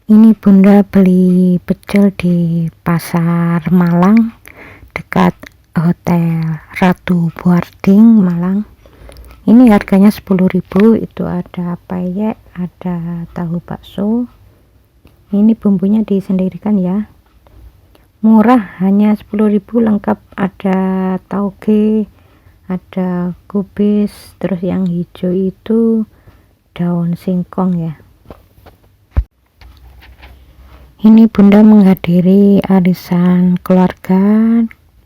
Ini bunda beli pecel di pasar Malang dekat Hotel Ratu Boarding Malang. Ini harganya 10.000. Itu ada peyek, ada tahu bakso. Ini bumbunya disendirikan ya, murah, hanya 10.000 lengkap. Ada tauge, ada kubis, terus yang hijau itu daun singkong ya. Ini bunda menghadiri arisan keluarga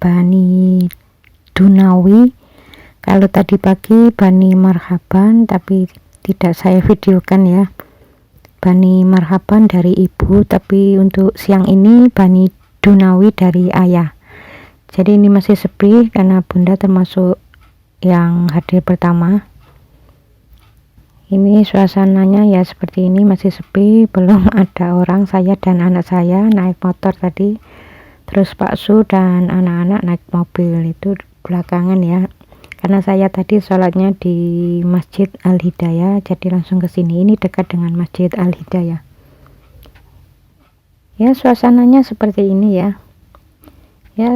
Bani Dunawi. Kalau tadi pagi Bani Marhaban, tapi tidak saya videokan ya, Bani Marhaban dari ibu, tapi untuk siang ini Bani Dunawi dari ayah. Jadi ini masih sepi karena bunda termasuk yang hadir pertama. Ini suasananya ya seperti ini, masih sepi, belum ada orang. Saya dan anak saya naik motor tadi, terus Pak Su dan anak-anak naik mobil itu belakangan ya, karena saya tadi sholatnya di Masjid Al-Hidayah, jadi langsung ke sini. Ini dekat dengan Masjid Al-Hidayah ya. Suasananya seperti ini ya,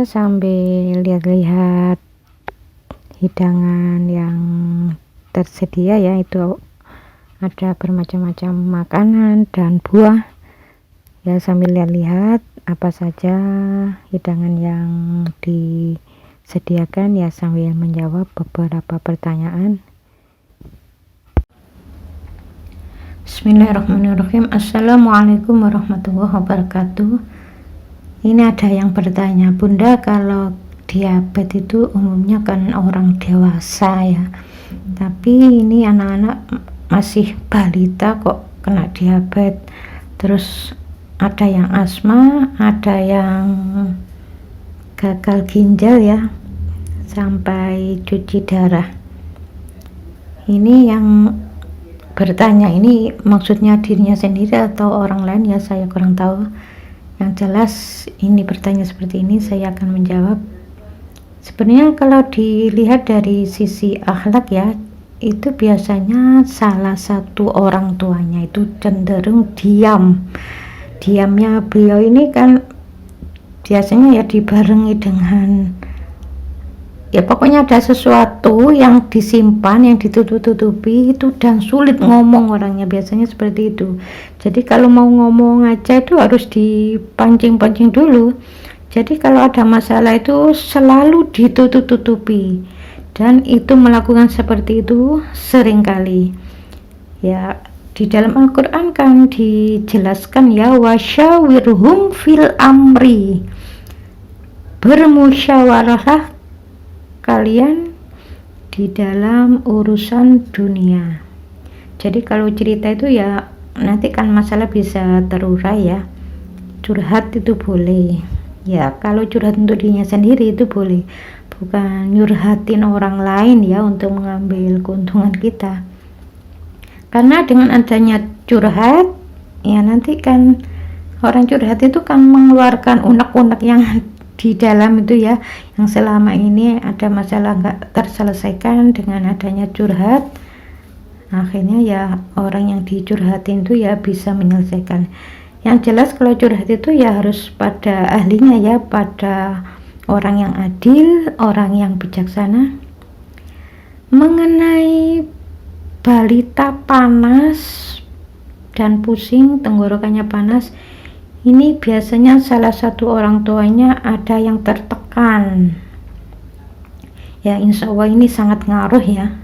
sambil lihat-lihat hidangan yang tersedia ya. Itu ada bermacam-macam makanan dan buah ya, sambil lihat-lihat apa saja hidangan yang disediakan ya, sambil menjawab beberapa pertanyaan. Bismillahirrahmanirrahim. Assalamualaikum warahmatullahi wabarakatuh. Ini ada yang bertanya, bunda, kalau diabetes itu umumnya kan orang dewasa ya, tapi ini anak-anak masih balita kok kena diabetes. Terus ada yang asma, ada yang gagal ginjal ya, sampai cuci darah. Ini yang bertanya ini maksudnya dirinya sendiri atau orang lain ya, saya kurang tahu. Yang jelas ini bertanya seperti ini, saya akan menjawab. Sebenarnya kalau dilihat dari sisi akhlak ya, itu biasanya salah satu orang tuanya itu cenderung diamnya beliau ini kan biasanya ya dibarengi dengan ya pokoknya ada sesuatu yang disimpan, yang ditutup-tutupi itu, dan sulit ngomong orangnya, biasanya seperti itu. Jadi kalau mau ngomong aja itu harus dipancing-pancing dulu. Jadi kalau ada masalah itu selalu ditutup-tutupi, dan itu melakukan seperti itu seringkali ya. Di dalam Al-Quran kan dijelaskan ya, wasyawirhum fil amri, bermusyawarahlah kalian di dalam urusan dunia. Jadi kalau cerita itu ya nanti kan masalah bisa terurai ya. Curhat itu boleh ya, kalau curhat untuk dirinya sendiri itu boleh, bukan nyurhatin orang lain ya untuk mengambil keuntungan kita. Karena dengan adanya curhat ya, nanti kan orang curhat itu kan mengeluarkan unek-unek yang di dalam itu ya, yang selama ini ada masalah nggak terselesaikan. Dengan adanya curhat, akhirnya ya orang yang dicurhatin itu ya bisa menyelesaikan. Yang jelas kalau curhat itu ya harus pada ahlinya ya, pada orang yang adil, orang yang bijaksana. Mengenai balita panas dan pusing, tenggorokannya panas, ini biasanya salah satu orang tuanya ada yang tertekan ya, insya Allah ini sangat ngaruh ya.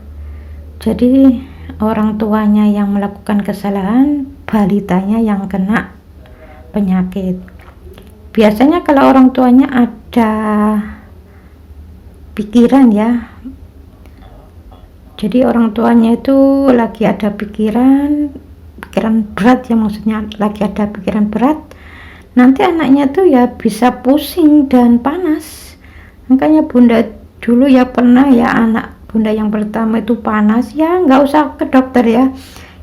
Jadi orang tuanya yang melakukan kesalahan, balitanya yang kena penyakit. Biasanya kalau orang tuanya ada pikiran ya, jadi orang tuanya itu lagi ada pikiran berat ya, maksudnya lagi ada pikiran berat, nanti anaknya tuh ya bisa pusing dan panas. Makanya bunda dulu ya pernah ya, anak bunda yang pertama itu panas ya, nggak usah ke dokter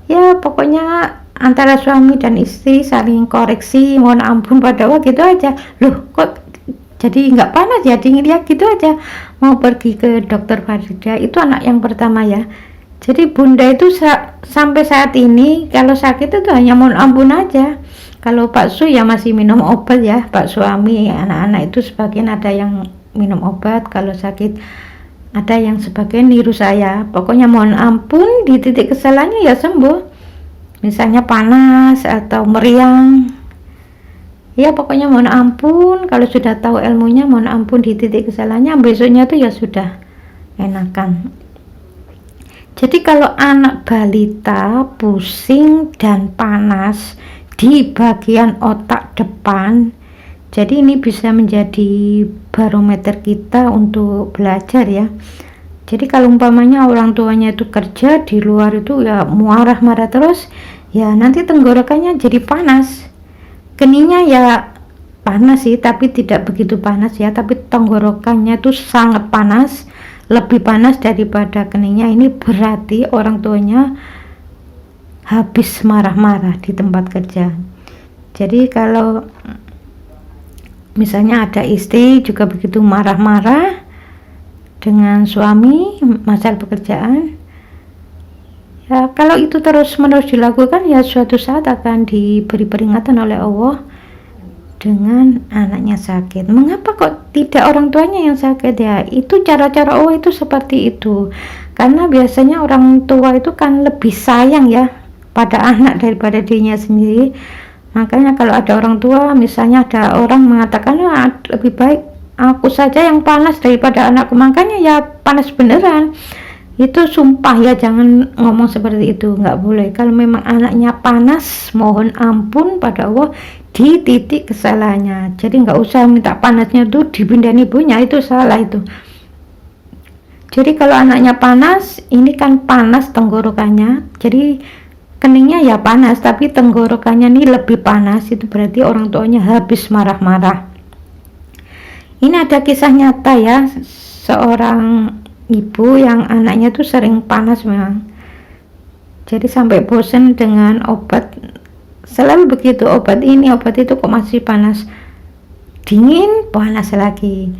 ya pokoknya antara suami dan istri saling koreksi, mohon ampun pada waktu itu aja, loh kok jadi nggak panas ya, dingin ya gitu aja, mau pergi ke dokter Farida. Itu anak yang pertama ya, Jadi bunda itu sampai saat ini kalau sakit itu hanya mohon ampun aja. Kalau Pak Su ya masih minum obat ya, Pak suami, anak-anak itu sebagian ada yang minum obat. Kalau sakit ada yang sebagian niru saya. Pokoknya mohon ampun, di titik kesalahannya ya sembuh. Misalnya panas atau meriang, ya pokoknya mohon ampun. Kalau sudah tahu ilmunya mohon ampun, di titik kesalahannya besoknya tuh ya sudah enakan. Jadi kalau anak balita pusing dan panas di bagian otak depan, jadi ini bisa menjadi barometer kita untuk belajar ya. Jadi kalau umpamanya orang tuanya itu kerja di luar itu ya marah-marah terus, ya nanti tenggorokannya jadi panas. Keningnya ya panas sih, tapi tidak begitu panas ya, tapi tenggorokannya itu sangat panas, lebih panas daripada keningnya. Ini berarti orang tuanya habis marah-marah di tempat kerja. Jadi kalau misalnya ada istri juga begitu marah-marah dengan suami masalah pekerjaan, ya kalau itu terus-menerus dilakukan ya suatu saat akan diberi peringatan oleh Allah dengan anaknya sakit. Mengapa kok tidak orang tuanya yang sakit? Ya itu cara-cara Allah itu seperti itu, karena biasanya orang tua itu kan lebih sayang ya pada anak daripada dirinya sendiri. Makanya kalau ada orang tua, misalnya ada orang mengatakan lebih baik aku saja yang panas daripada anakku, makanya ya panas beneran. Itu sumpah ya, jangan ngomong seperti itu, nggak boleh. Kalau memang anaknya panas, mohon ampun pada Allah di titik kesalahannya. Jadi nggak usah minta panasnya tuh dipindahin ibunya, itu salah itu. Jadi kalau anaknya panas, ini kan panas tenggorokannya, jadi keningnya ya panas, tapi tenggorokannya nih lebih panas, itu berarti orang tuanya habis marah-marah. Ini ada kisah nyata ya, seorang ibu yang anaknya tuh sering panas memang. Jadi sampai bosan dengan obat, selalu begitu, obat ini obat itu kok masih panas, dingin panas lagi.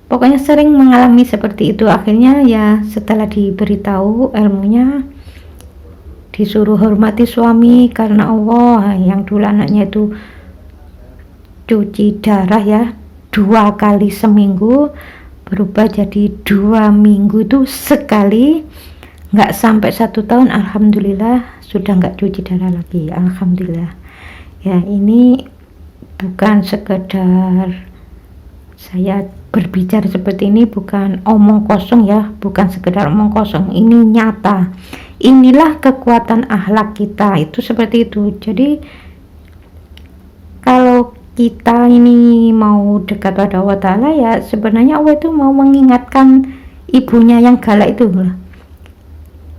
Pokoknya sering mengalami seperti itu. Akhirnya ya setelah diberitahu ilmunya, disuruh hormati suami karena Allah. Yang dulu anaknya itu cuci darah ya 2 kali seminggu, berubah jadi 2 minggu itu sekali, nggak sampai 1 tahun alhamdulillah sudah nggak cuci darah lagi, alhamdulillah ya. Ini bukan sekedar saya berbicara seperti ini, bukan omong kosong ya, bukan sekedar omong kosong, ini nyata. Inilah kekuatan akhlak kita, itu seperti itu. Jadi kalau kita ini mau dekat pada Allah Ta'ala, ya sebenarnya Allah itu mau mengingatkan ibunya yang galak itu lah.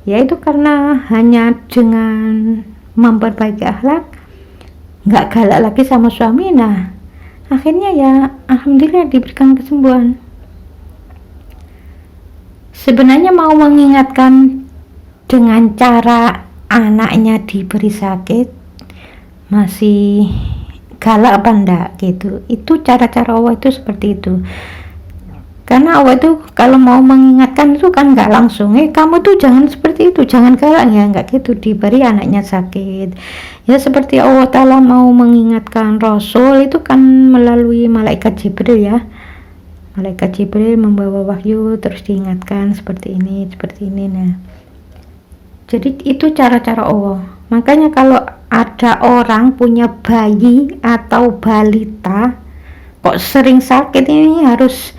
Ya itu karena hanya dengan memperbaiki akhlak, nggak galak lagi sama suami, nah akhirnya ya alhamdulillah diberikan kesembuhan. Sebenarnya mau mengingatkan dengan cara anaknya diberi sakit masih galak apa enggak gitu. Itu cara-cara Allah itu seperti itu, karena Allah itu kalau mau mengingatkan itu kan nggak langsung kamu tuh jangan seperti itu, jangan galak, ya nggak gitu. Diberi anaknya sakit ya, seperti Allah Ta'ala mau mengingatkan Rasul itu kan melalui malaikat Jibril ya. Malaikat Jibril membawa wahyu terus diingatkan seperti ini. Nah jadi itu cara-cara Allah. Makanya kalau ada orang punya bayi atau balita kok sering sakit, ini harus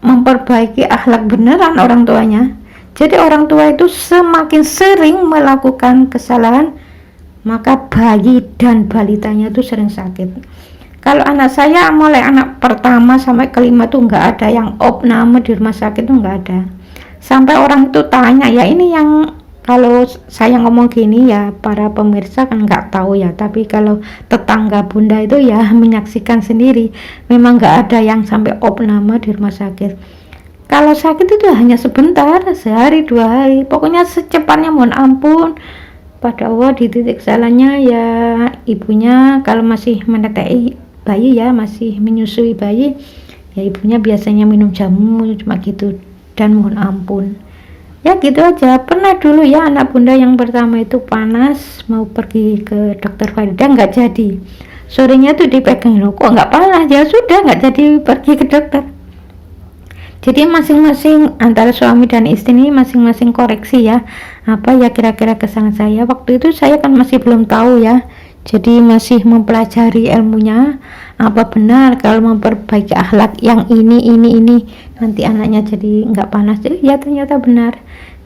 memperbaiki akhlak beneran orang tuanya. Jadi orang tua itu semakin sering melakukan kesalahan, maka bayi dan balitanya itu sering sakit. Kalau anak saya mulai anak pertama sampai kelima tuh nggak ada yang opname di rumah sakit, tuh nggak ada. Sampai orang itu tanya ya, ini yang kalau saya ngomong gini ya para pemirsa kan nggak tahu ya, tapi kalau tetangga bunda itu ya menyaksikan sendiri, memang nggak ada yang sampai opname di rumah sakit. Kalau sakit itu hanya sebentar, sehari 2 hari, pokoknya secepatnya mohon ampun pada Allah. Di titik salahnya ya ibunya, kalau masih menetai bayi ya, masih menyusui bayi ya, ibunya biasanya minum jamu cuma gitu, dan mohon ampun. Ya gitu aja. Pernah dulu ya anak bunda yang pertama itu panas, mau pergi ke dokter Farida nggak jadi. Sorenya tuh dipegang, loh kok nggak panas, ya sudah nggak jadi pergi ke dokter. Jadi masing-masing antara suami dan istri ini masing-masing koreksi ya, apa ya kira-kira kesalahan saya. Waktu itu saya kan masih belum tahu ya, jadi masih mempelajari ilmunya, apa benar kalau memperbaiki akhlak yang ini nanti anaknya jadi nggak panas. Jadi ya ternyata benar.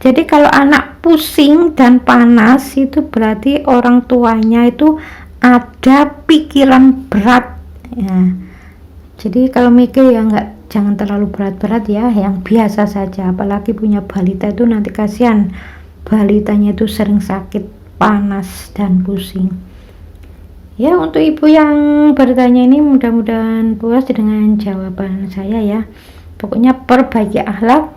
Jadi kalau anak pusing dan panas itu berarti orang tuanya itu ada pikiran berat ya. Jadi kalau mikir ya jangan terlalu berat-berat ya, yang biasa saja. Apalagi punya balita itu nanti kasihan, balitanya itu sering sakit, panas dan pusing. Ya untuk ibu yang bertanya ini mudah-mudahan puas dengan jawaban saya ya. Pokoknya perbaiki akhlak,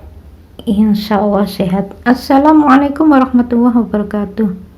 insya Allah sehat. Assalamualaikum warahmatullahi wabarakatuh.